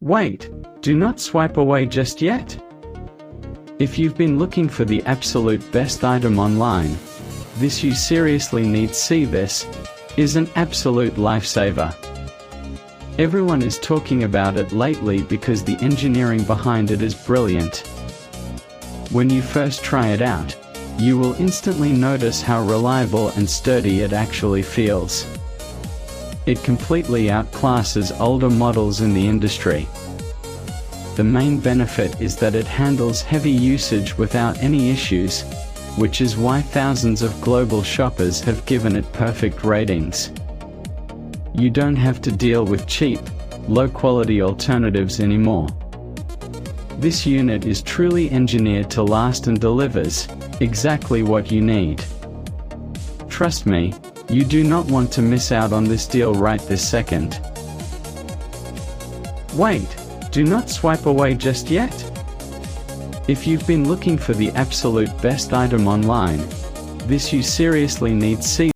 Wait, do not swipe away just yet. If you've been looking for the absolute best item online, this you seriously need to see. This is an absolute lifesaver. Everyone is talking about it lately because the engineering behind it is brilliant. When you first try it out, you will instantly notice how reliable and sturdy it actually feels. It completely outclasses older models in the industry. The main benefit is that it handles heavy usage without any issues, which is why thousands of global shoppers have given it perfect ratings. You don't have to deal with cheap, low-quality alternatives anymore. This unit is truly engineered to last and delivers exactly what you need. Trust me, you do not want to miss out on this deal right this second. Wait, do not swipe away just yet. If you've been looking for the absolute best item online, this you seriously need to see.